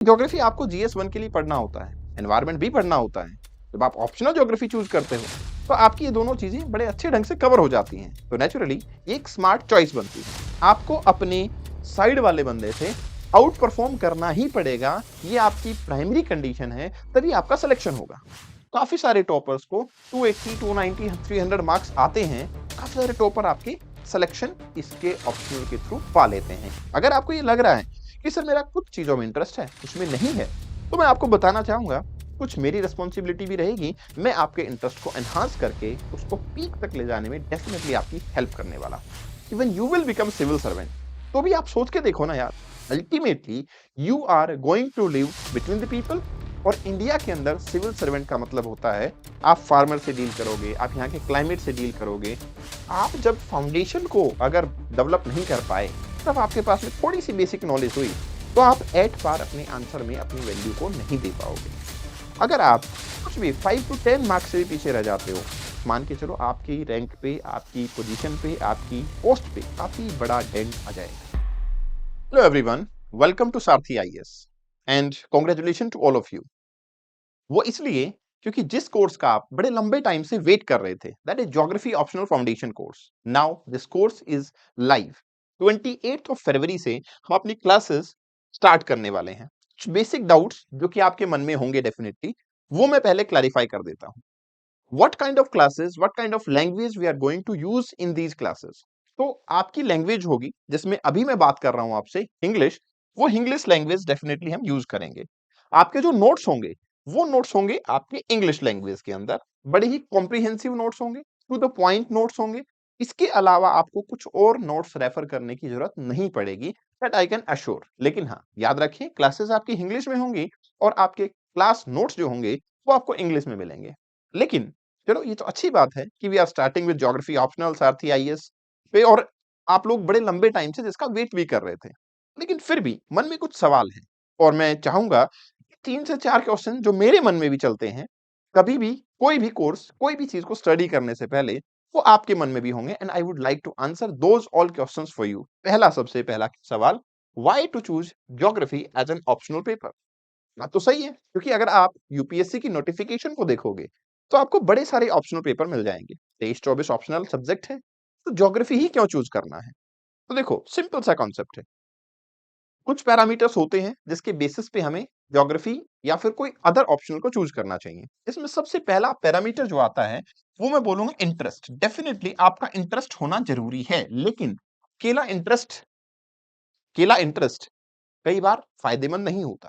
Geography आपको GS 1 के लिए पढ़ना होता है, एनवायरनमेंट भी पढ़ना होता है। जब आप ऑप्शनल ज्योग्राफी चूज करते हो तो आपकी ये दोनों चीजें बड़े अच्छे ढंग से कवर हो जाती हैं, तो नेचुरली एक स्मार्ट चॉइस बनती है। आपको अपने साइड वाले बंदे से आउट परफॉर्म करना ही पड़ेगा, ये आपकी प्राइमरी कंडीशन है, तभी आपका सिलेक्शन होगा। काफी सारे टॉपर्स को 280, 290, 300 मार्क्स आते हैं। काफी सारे टॉपर आपके सिलेक्शन इसके ऑप्शनल के थ्रू पा लेते हैं। अगर आपको ये लग रहा है कि सर मेरा कुछ चीजों में इंटरेस्ट है, उसमें नहीं है, तो मैं आपको बताना चाहूंगा, कुछ मेरी रिस्पॉन्सिबिलिटी भी रहेगी। मैं आपके इंटरेस्ट को एनहांस करके उसको पीक तक ले जाने में डेफिनेटली आपकी हेल्प करने वाला हूं। Even you will become civil servant, तो भी आप सोच के देखो ना यार, ultimately you are going to live between the people. और इंडिया के अंदर सिविल सर्वेंट का मतलब होता है आप फार्मर से डील करोगे, आप यहाँ के क्लाइमेट से डील करोगे। आप जब फाउंडेशन को अगर डेवलप नहीं कर पाए, तब आपके पास में थोड़ी सी बेसिक नॉलेज हुई, तो आप एट बार अपने आंसर में अपनी वैल्यू को नहीं दे पाओगे। अगर आप कुछ भी 5 to 10 मार्क्स से भी पीछे रह जाते हो, मान के चलो आपकी रैंक पे, आपकी पोजीशन पे, आपकी पोस्ट पे काफी बड़ा डेंट आ जाएगा। Hello everyone, welcome to Sarathi IAS and congratulation to all of you. वो इसलिए क्योंकि जिस कोर्स का आप बड़े लंबे टाइम से वेट कर रहे थे, that is geography optional foundation course. Now this course is live. 28 of February से हम अपनी क्लासेस स्टार्ट करने वाले हैं। कुछ बेसिक डाउट्स जो कि आपके मन में होंगे डेफिनेटली, वो मैं पहले क्लैरिफाई कर देता हूं। What kind of classes, what kind of language we are going to use in these classes. तो आपकी लैंग्वेज होगी, जिसमें अभी मैं बात कर रहा हूं आपसे इंग्लिश, वो इंग्लिश लैंग्वेज डेफिनेटली हम यूज करेंगे। आपके जो नोट्स होंगे, वो नोट्स होंगे आपके इंग्लिश लैंग्वेज के अंदर। बड़े ही कॉम्प्रिहेंसिव नोट्स होंगे, टू द पॉइंट नोट्स होंगे। इसके अलावा आपको कुछ और नोट्स रेफर करने की जरूरत नहीं पड़ेगी, दैट आई कैन अश्योर। लेकिन हाँ, याद रखिए क्लासेस आपकी इंग्लिश में होंगी और आपके क्लास नोट्स जो होंगे वो आपको इंग्लिश में मिलेंगे। लेकिन चलो, ये तो अच्छी बात है कि we are starting with geography optional Sarathi IAS पे, और आप लोग बड़े लंबे टाइम से जिसका वेट भी कर रहे थे। लेकिन फिर भी मन में कुछ सवाल है, और मैं चाहूंगा 3 से 4 क्वेश्चन जो मेरे मन में भी चलते हैं, कभी भी कोई भी कोर्स, कोई भी चीज को स्टडी करने से पहले, वो आपके मन में भी होंगे, and I would like to answer those all questions for you. पहला, सबसे पहला सवाल, why to choose geography as an optional paper. बात तो सही है, क्योंकि अगर आप यूपीएससी की नोटिफिकेशन को देखोगे, तो आपको बड़े सारे ऑप्शनल पेपर मिल जाएंगे। 23-24 ऑप्शनल सब्जेक्ट है, तो ज्योग्राफी ही क्यों चूज करना है? तो देखो, सिंपल सा कॉन्सेप्ट है। कुछ पैरामीटर्स होते हैं जिसके बेसिस पे हमें ज्योग्राफी या फिर कोई अदर ऑप्शनल को चूज करना चाहिए। इसमें सबसे पहला पैरामीटर जो आता है, वो मैं बोलूंगा इंटरेस्ट। डेफिनेटली आपका इंटरेस्ट होना जरूरी है, लेकिन अकेला इंटरेस्ट अकेला इंटरेस्ट कई बार फायदेमंद नहीं होता।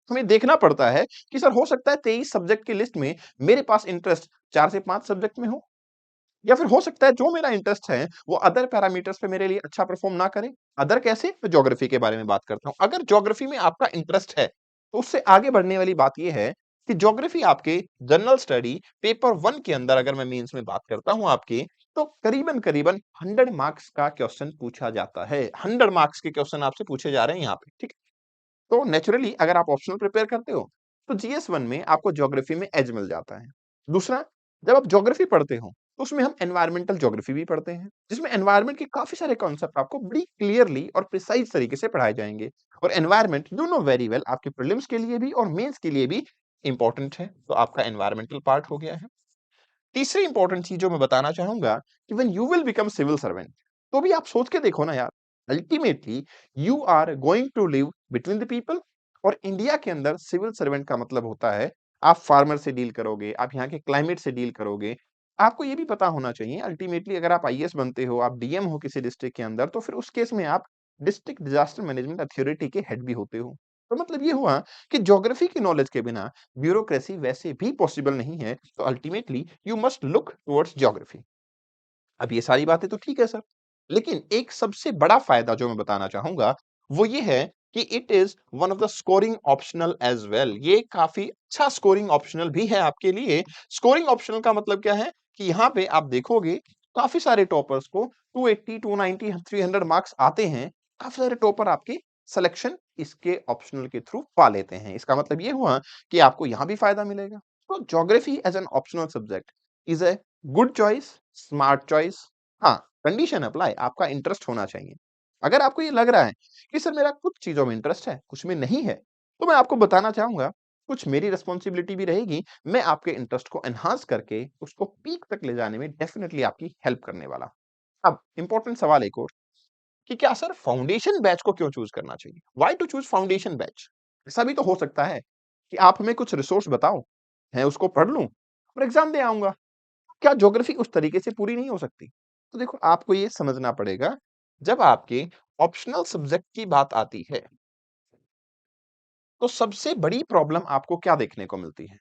हमें देखना पड़ता है कि सर, हो सकता है 23 सब्जेक्ट की लिस्ट में मेरे पास इंटरेस्ट 4 से 5 सब्जेक्ट में हो, या फिर हो सकता है जो मेरा इंटरेस्ट है वो अदर पैरामीटर्स पे मेरे लिए अच्छा परफॉर्म ना करे। अदर कैसे? तो ज्योग्राफी के बारे में बात करता हूं। अगर ज्योग्राफी में आपका इंटरेस्ट है, तो उससे आगे बढ़ने वाली बात यह है कि ज्योग्राफी आपके जनरल स्टडी पेपर 1 के अंदर, अगर मैं मेंस में बात करता हूं आपके, तो करीबन करीबन 100 मार्क्स का क्वेश्चन पूछा जाता है। 100 मार्क्स के क्वेश्चन आपसे पूछे जा रहे हैं यहाँ पे, ठीक है? तो नेचुरली अगर आप ऑप्शनल प्रिपेयर करते हो, तो जीएस 1 में आपको ज्योग्राफी में एज मिल जाता है। दूसरा, जब आप ज्योग्राफी पढ़ते हो, तो उसमें हम एनवायरमेंटल ज्योग्राफी भी पढ़ते हैं, जिसमें एनवायरमेंट के काफी सारे कॉन्सेप्ट आपको बड़ी क्लियरली और प्रिसाइज तरीके से पढ़ाए जाएंगे। और environment, you know very well, आपके प्रीलिम्स के लिए भी और मेंस के लिए भी इंपॉर्टेंट है। तो आपका एनवायरमेंटल पार्ट हो गया है। तीसरी इंपॉर्टेंट चीज जो मैं बताना चाहूंगा, कि when you will become civil servant, तो भी आप सोच के देखो ना यार, ultimately you are going to live between the people. और इंडिया के अंदर सिविल सर्वेंट का मतलब होता है आप फार्मर से डील करोगे, आप यहाँ के क्लाइमेट से डील करोगे। आपको ये भी पता होना चाहिए, अल्टीमेटली अगर आप आईएएस बनते हो, आप डीएम हो किसी डिस्ट्रिक्ट के अंदर, तो फिर उस केस में आप डिस्ट्रिक्ट डिजास्टर मैनेजमेंट अथॉरिटी के हेड भी होते हो। तो मतलब ये हुआ कि ज्योग्राफी की नॉलेज के बिना ब्यूरोक्रेसी वैसे भी पॉसिबल नहीं है। तो ultimately you must look towards geography. अब ये सारी बातें तो ठीक है सर, लेकिन एक सबसे बड़ा फायदा जो मैं बताना चाहूंगा, वो ये है कि it is one of the scoring optional as well. ये काफी अच्छा स्कोरिंग ऑप्शनल भी है आपके लिए। स्कोरिंग ऑप्शनल का मतलब क्या है कि यहाँ पे आप देखोगे काफी सारे टॉपर्स को 280, 290, 300 मार्क्स आते हैं। काफी सारे टॉपर आपके सिलेक्शन इसके ऑप्शनल के थ्रू पा लेते हैं। इसका मतलब ये हुआ कि आपको यहाँ भी फायदा मिलेगा। तो geography as an optional subject is a good choice, smart choice. हाँ, कंडीशन अप्लाई, आपका इंटरेस्ट होना चाहिए। अगर आपको ये लग रहा है कि सर मेरा कुछ चीजों में इंटरेस्ट है, कुछ में नहीं है, तो मैं आपको बताना चाहूँगा, कुछ मेरी रिस्पॉन्सिबिलिटी भी रहेगी, मैं आपके इंटरेस्ट को एनहांस करके उसको पीक तक ले जाने में डेफिनिटली आपकी हेल्प करने वाला। अब इम्पोर्टेंट सवाल एक और कि क्या सर फाउंडेशन बैच को क्यों चूज़ करना चाहिए? Why to choose foundation batch? ऐसा भी तो हो सकता है कि आप हमें कुछ रिसोर्स बताओ, मैं उसको पढ़ लूँ और एग्ज़ाम दे आऊँगा। क्या ज्योग्राफी उस तरीके से पूरी नहीं हो सकती? तो देखो आपको ये समझना पड़ेगा, जब आपके ऑप्शनल सब्जेक्ट की बात आती है, तो सबसे बड़ी प्रॉब्लम आपको क्या देखने को मिलती है?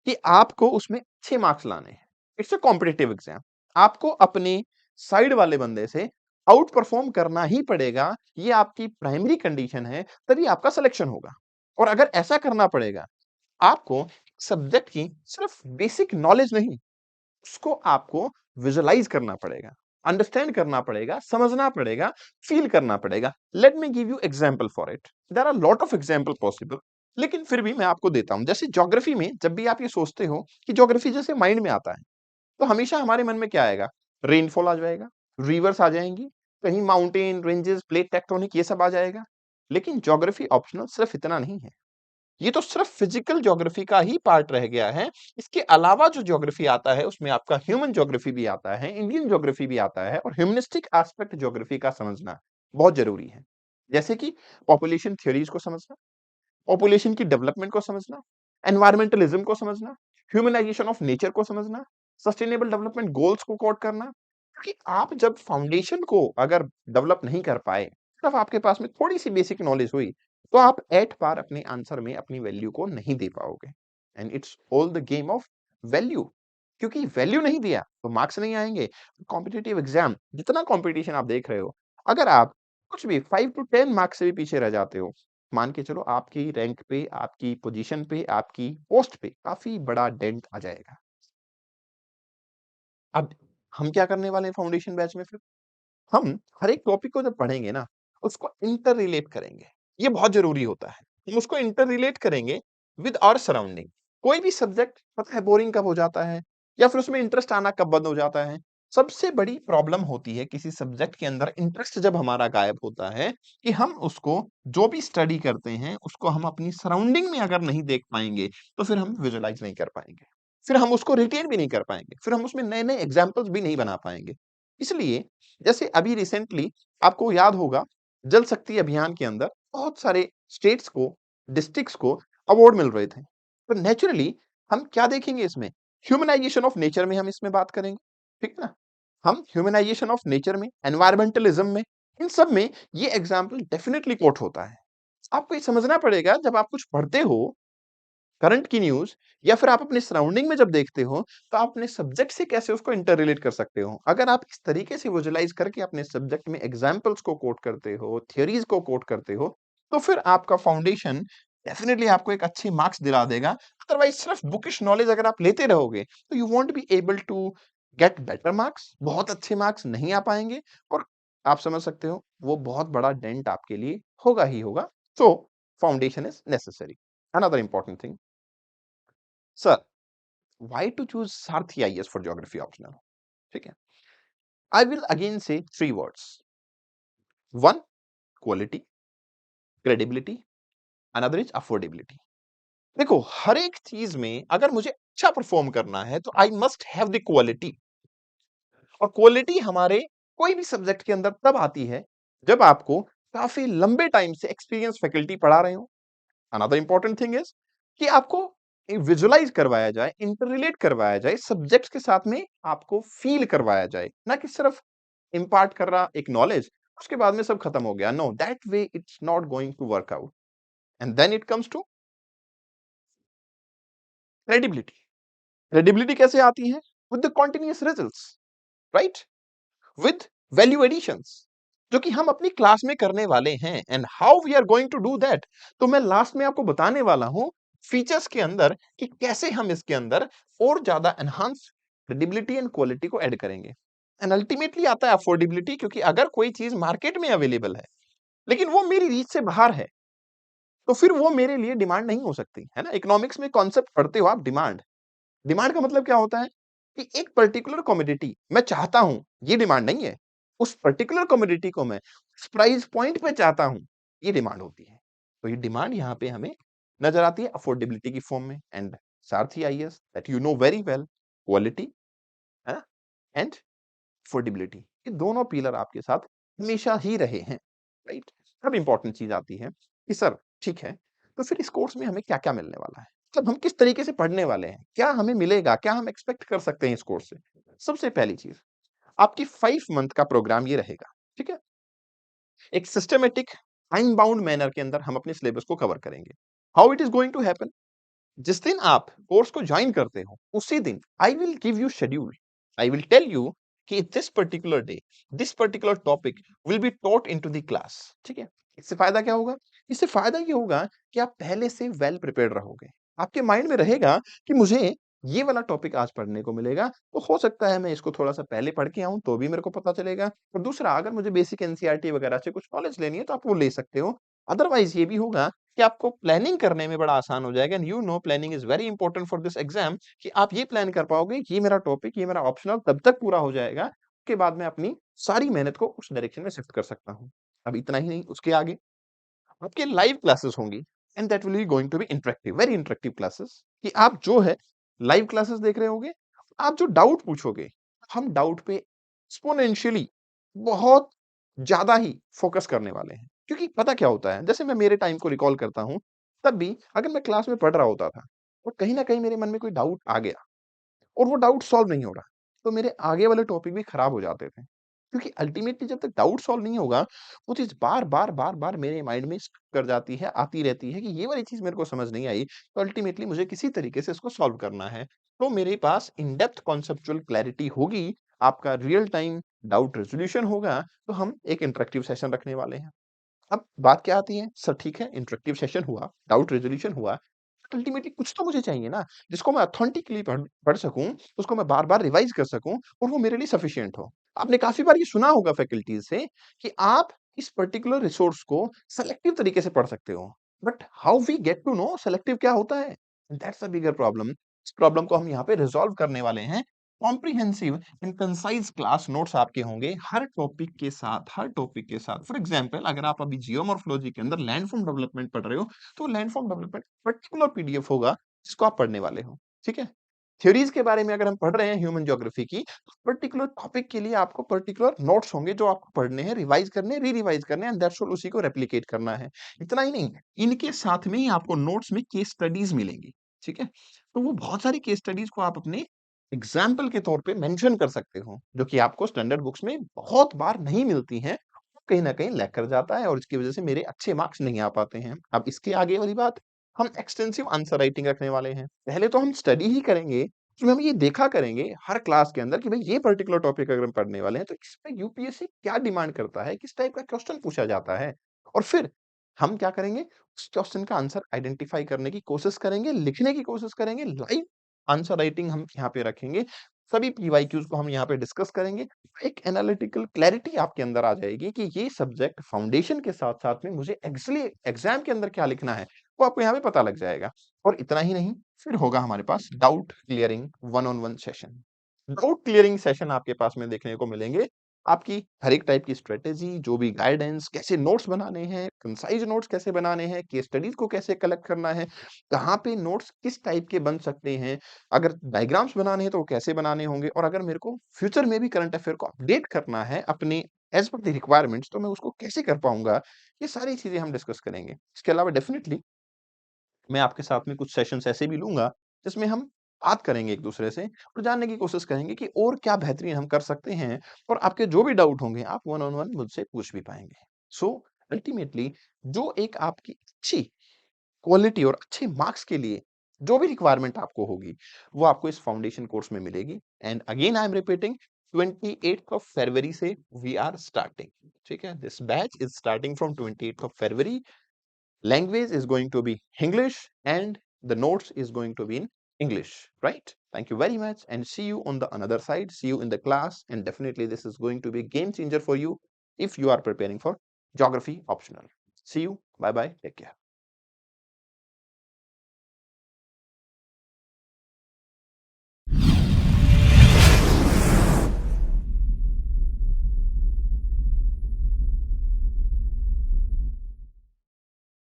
कि आपको उसमें अच्छे मार्क्स लाने हैं। It's a competitive exam. आपको अपने साइड वाले बंदे से आउट परफॉर्म करना ही पड़ेगा, ये आपकी प्राइमरी कंडीशन है, तभी आपका सिलेक्शन होगा। और अगर ऐसा करना पड़ेगा, आपको सब्जेक्ट की सिर्फ बेसिक नॉलेज नहीं, उसको आपको विजुअलाइज करना पड़ेगा, अंडरस्टैंड करना पड़ेगा, समझना पड़ेगा, फील करना पड़ेगा। Let me give you example for it. There are lot of example possible, लेकिन फिर भी मैं आपको देता हूं। जैसे ज्योग्राफी में जब भी आप ये सोचते हो कि ज्योग्राफी जैसे माइंड में आता है, तो हमेशा हमारे मन में क्या आएगा? रेनफॉल आ जाएगा, रिवर्स आ जाएंगी, कहीं माउंटेन रेंजेस, प्लेट टेक्टोनिक, ये सब आ जाएगा। लेकिन ज्योग्राफी ऑप्शनल सिर्फ इतना नहीं है, ये तो सिर्फ फिजिकल ज्योग्राफी का ही पार्ट रह गया है। इसके अलावा जो ज्योग्राफी आता है, उसमें आपका ह्यूमन ज्योग्राफी भी आता है, इंडियन ज्योग्राफी भी आता है, और ह्यूमनिस्टिक एस्पेक्ट ज्योग्राफी का समझना बहुत जरूरी है। जैसे कि पॉपुलेशन थ्योरीज को समझना, पॉपुलेशन की डेवलपमेंट को समझना, एनवायरमेंटलिज्म को समझना, ह्यूमनाइजेशन ऑफ नेचर को समझना, सस्टेनेबल डेवलपमेंट गोल्स को कोड करना। क्योंकि आप जब फाउंडेशन को अगर डेवलप नहीं कर पाए, सिर्फ आपके पास में थोड़ी सी बेसिक नॉलेज हुई, तो आप एट पार अपने आंसर में अपनी वैल्यू को नहीं दे पाओगे। And it's all the game of value. क्योंकि वैल्यू नहीं दिया तो मार्क्स नहीं आएंगे। कॉम्पिटिटिव एग्जाम, जितना कॉम्पिटिशन आप देख रहे हो, अगर आप कुछ भी 5 to 10 मार्क्स से भी पीछे रह जाते हो, मान के चलो आपकी रैंक पे, आपकी पोजीशन पे, आपकी पोस्ट पे काफी बड़ा डेंट आ जाएगा। अब हम क्या करने वाले हैं फाउंडेशन बैच में फिर? हम हर एक टॉपिक को जब पढ़ेंगे ना, उसको इंटर रिलेट करेंगे। ये बहुत ज़रूरी होता है। हम उसको इंटर रिलेट करेंगे विद आवर सराउंडिंग। कोई भी सब्जेक्ट पता है बोरिंग कब हो जाता है, या फिर उसमें इंटरेस्ट आना कब बंद हो जाता है? सबसे बड़ी प्रॉब्लम होती है किसी सब्जेक्ट के अंदर इंटरेस्ट जब हमारा गायब होता है, कि हम उसको जो भी स्टडी करते हैं, उसको हम अपनी सराउंडिंग में अगर नहीं देख पाएँगे, तो फिर हम विजुअलाइज़ नहीं कर पाएँगे। फिर हम उसको रिटेन भी नहीं कर पाएँगे। फिर हम उसमें नए-नए एग्ज़ाम्पल्स भी नहीं बना पाएँगे। इसलिए जैसे अभी रिसेंटली आपको याद होगा, जल शक्ति अभियान के अंदर बहुत सारे स्टेट्स को, डिस्ट्रिक्ट्स को अवार्ड मिल रहे थे। तो नेचुरली हम क्या देखेंगे इसमें? ह्यूमनाइजेशन ऑफ नेचर में हम इसमें बात करेंगे, ठीक है ना? हम ह्यूमनाइजेशन ऑफ नेचर में, एनवायरमेंटलिज्म में, इन सब में ये एग्ज़ाम्पल डेफिनिटली कोट होता है। आपको ये समझना पड़ेगा, जब आप कुछ पढ़ते हो, करंट की न्यूज़, या फिर आप अपने सराउंडिंग में जब देखते हो, तो आप अपने सब्जेक्ट से कैसे उसको इंटर रिलेट कर सकते हो। अगर आप इस तरीके से विजुअलाइज़ करके अपने सब्जेक्ट में एग्ज़ाम्पल्स को कोट करते हो, थ्योरीज़ को कोट करते हो, तो फिर आपका फाउंडेशन डेफिनिटली आपको एक अच्छे मार्क्स दिला देगा। अदरवाइज़ सिर्फ बुकिश नॉलेज अगर आप लेते रहोगे, तो you won't be able to get better marks, बहुत अच्छे मार्क्स नहीं आ पाएँगे, और आप समझ सकते हो, वो बहुत बड़ा डेंट आपके लिए होगा ही होगा। So foundation is necessary. Another important thing, sir, why to choose Sarthi IAS for geography optional? ठीक है, I will again say three words. One, quality, credibility, another is affordability. देखो, हर एक चीज में अगर मुझे अच्छा परफॉर्म करना है, तो I must have the quality. और क्वालिटी हमारे कोई भी सब्जेक्ट के अंदर तब आती है, जब आपको काफी लंबे टाइम से एक्सपीरियंस फैकल्टी पढ़ा रहे हो। अनदर इंपॉर्टेंट थिंग इज कि आपको विजुअलाइज करवाया जाए, इंटररिलेट करवाया जाए, सब्जेक्ट्स के साथ में आपको फील करवाया जाए, ना कि सिर्फ इम्पार्ट कर रहा एक नॉलेज, उसके बाद में सब खत्म हो गया। No, that way it's not going to work out. And then it comes to credibility. Credibility कैसे आती है? With the continuous results, right? With value additions, जो कि हम अपनी क्लास में करने वाले हैं। And how we are going to do that, तो मैं लास्ट में आपको बताने वाला हूं फीचर्स के अंदर, कि कैसे हम इसके अंदर और ज्यादा एनहांस क्रेडिबिलिटी एंड क्वालिटी को ऐड करेंगे। एंड अल्टीमेटली आता है अफोर्डेबिलिटी, क्योंकि अगर कोई चीज मार्केट में अवेलेबल है, लेकिन वो मेरी रीच से बाहर है, तो फिर वो मेरे लिए डिमांड नहीं हो सकती, है ना? इकोनॉमिक्स में कॉन्सेप्ट पढ़ते हो आप, डिमांड। डिमांड का मतलब क्या होता है? कि एक पर्टिकुलर कमोडिटी मैं चाहता हूं, ये डिमांड नहीं है। उस पर्टिकुलर कमोडिटी को मैं उस प्राइस पॉइंट पे चाहता हूं, ये डिमांड होती है। तो ये डिमांड यहाँ पे हमें नज़र आती है अफोर्डेबिलिटी की फॉर्म में and Sarathi IAS that you know very well quality है एंड अफोर्डेबिलिटी ये दोनों पिलर आपके साथ हमेशा ही रहे हैं, राइट? अब इम्पोर्टेंट चीज़ आती है कि सर ठीक है, तो फिर इस कोर्स में हमें क्या-क्या मिलने वाला है? मतलब हम किस तरीके से पढ़ने वाले हैं? क्या हमें मिलेगा? क्या हम एक्सपेक्ट कर सकते हैं इस कोर्स से? सबसे पहली चीज़, आपकी 5 मंथ का प्रोग्राम ये रहेगा, ठीक है? एक सिस्टमैटिक टाइम बाउंड मैनर के अंदर हम अपने सिलेबस को कवर करेंगे। How it is going to happen? जिस दिन आप कोर्स को जॉइन करते हो, उसी दिन I will give you schedule. I will tell you कि this particular day, this particular topic will be taught into the class, ठीक है? इससे फायदा क्या होगा? इससे फायदा ये होगा कि आप पहले से वेल प्रिपेयर्ड रहोगे। आपके माइंड में रहेगा कि मुझे ये वाला टॉपिक आज पढ़ने को मिलेगा, तो हो सकता है मैं इसको थोड़ा-सा पहले पढ़ के आऊँ, तो भी मेरे को पता चलेगा। और दूसरा, अगर मुझे बेसिक एनसीईआरटी वगैरह से कुछ नॉलेज लेनी है, तो आप वो ले सकते हो। अदरवाइज़ ये भी होगा कि आपको प्लानिंग करने में बड़ा आसान हो जाएगा and you know planning is very important for this exam कि आप ये प्लान कर पाओगे कि ये मेरा टॉपिक, ये मेरा ऑप्शनल तब तक पूरा हो जाएगा, उसके बाद मैं अपनी सारी मेहनत को उस डायरेक्शन में शिफ्ट कर सकता हूँ। अब इतना ही नहीं, उसके आगे आपके लाइव क्लासेस होंगी and that will be going to be interactive, very interactive classes कि आप जो है लाइव क्लासेस देख रहे होंगे, आप जो डाउट पूछोगे, हम डाउट पे एक्स्पोनेंशियली बहुत ज़्यादा ही फोकस करने वाले हैं। क्योंकि पता क्या होता है, जैसे मैं मेरे टाइम को रिकॉल करता हूँ, तब भी अगर मैं क्लास में पढ़ रहा होता था और कहीं न कहीं मेरे मन में कोई डाउट आ गया और वो डाउट सॉल्व नहीं हो रहा, तो मेरे आगे वाले टॉपिक भी खराब हो जाते थे। क्योंकि अल्टीमेटली जब तक डाउट सॉल्व नहीं होगा, वो चीज़ बार-बार, बार-बार मेरे माइंड में स्टक कर जाती है, आती रहती है कि ये वाली चीज़ मेरे को समझ नहीं आई, तो अल्टीमेटली मुझे किसी तरीके से इसको सॉल्व करना है। तो मेरे पास इन डेप्थ कॉन्सेप्चुअल क्लैरिटी होगी, आपका रियल टाइम डाउट रेज़ोल्यूशन होगा, तो हम एक इंटरेक्टिव सेशन रखने वाले हैं। अब बात क्या आती है, सर ठीक है, इंटरेक्टिव सेशन हुआ, डाउट रेज़ोल्यूशन हुआ, अल्टीमेटली कुछ तो मुझे चाहिए ना, जिसको मैं ऑथेंटिकली पढ़ पढ़ सकूँ, उसको मैं बार-बार रिवाइज़ कर सकूँ और वो मेरे लिए सफिशिएंट हो। आपने काफ़ी बार ये सुना होगा फैकल्टीज़ से कि आप इस पर्टिकुलर रिसोर्स को सेलेक्टिव तरीके से पढ़ सकते हो। But how we get to know selective क्या होता है? That's a bigger problem. इस प्रॉब्लम को हम यहाँ पे रिज़ॉल्व करने वाले हैं। Comprehensive and concise class notes आपके होंगे हर टॉपिक के साथ। फॉर एग्ज़ाम्पल, अगर आप अभी जियोमॉर्फोलॉजी के अंदर लैंडफ़ॉर्म डेवलपमेंट पढ़ रहे हो, तो लैंडफ़ॉर्म डेवलपमेंट पर्टिकुलर पीडीएफ होगा, जिसको आप पढ़ने वाले हो, ठीक है? थ्योरीज़ के बारे में अगर हम पढ़ रहे हैं ह्यूमन ज्योग्राफी की, तो पर्टिकुलर टॉपिक के लिए आपको पर्टिकुलर नोट्स होंगे जो आपको पढ़ने हैं, रिवाइज़ करने हैं, री-रिवाइज़ करने हैं एंड दैट्स ऑल, उसी को रेप्लिकेट करना है। इतना ही नहीं, इनके साथ में ही आपको नोट्स में केस स्टडीज़ मिलेंगी, ठीक है? तो वो बहुत सारी केस स्टडीज़ को आप अपने एग्ज़ाम्पल के तौर पे मेंशन कर सकते हो, जो कि आपको स्टैंडर्ड बुक्स में बहुत बार नहीं मिलती हैं, कहीं न कहीं लैग कर जाता है और इसकी वजह से मेरे अच्छे मार्क्स नहीं आ पाते हैं। अब इसके आगे वाली बात, हम एक्सटेंसिव आंसर राइटिंग रखने वाले हैं। पहले तो हम स्टडी ही करेंगे, उसमें हम ये देखा करेंगे हर क्लास के अंदर कि भई ये पर्टिकुलर टॉपिक अगर हम पढ़ने वाले हैं, तो इसमें यूपीएससी क्या डिमांड करता है, किस टाइप का क्वेश्चन पूछा जाता है। और फिर हम क्या करेंगे, उस क्वेश्चन का आंसर आइडेंटिफाई करने की कोशिश करेंगे, लिखने की कोशिश करेंगे, लाइव आंसर राइटिंग हम यहाँ पे रखेंगे। सभी पीवाईक्यूज़ को हम यहाँ पे डिस्कस करेंगे। एक एनालिटिकल क्लैरिटी आपके अंदर आ जाएगी कि ये सब्जेक्ट फाउंडेशन के साथ-साथ में मुझे एक्चुअली एग्ज़ाम के अंदर क्या लिखना है, वो आपको यहाँ पे पता लग जाएगा। और इतना ही नहीं, फिर होगा हमारे पास doubt clearing one on one session. Doubt clearing session आपके पास में देखने को मिलेंगे। आपकी हर एक टाइप की स्ट्रैटेजी, जो भी गाइडेंस, कैसे नोट्स बनाने हैं, कंसाइज़ नोट्स कैसे बनाने हैं, केस स्टडीज़ को कैसे कलेक्ट करना है, कहाँ पे नोट्स किस टाइप के बन सकते हैं, अगर डायग्राम्स बनाने हैं तो वो कैसे बनाने होंगे और अगर मेरे को फ्यूचर में भी करंट अफेयर को अपडेट करना है अपने एज़ पर द रिक्वायरमेंट्स, तो मैं उसको कैसे कर पाऊँगा? ये सारी चीज़ें हम डिस्कस करेंगे। इसके अलावा डेफ़िनिटली मैं आपके साथ में कुछ सेशंस ऐसे भी लूँगा, जिसमें हम बात करेंगे एक-दूसरे से और जानने की कोशिश करेंगे कि और क्या बेहतरीन हम कर सकते हैं और आपके जो भी डाउट होंगे, आप वन ऑन वन मुझसे पूछ भी पाएँगे। सो अल्टीमेटली जो एक आपकी अच्छी क्वालिटी और अच्छे मार्क्स के लिए जो भी रिक्वायरमेंट आपको होगी, वो आपको इस फाउंडेशन कोर्स में मिलेगी and again I am repeating 28th of February से वी आर स्टार्टिंग, ठीक है? This batch is starting from 28th of February. Language is going to be English and the notes is going to be in English, right? Thank you very much and see you on the another side. See you in the class and definitely this is going to be a game changer for you if you are preparing for geography optional. See you. Bye bye. Take care.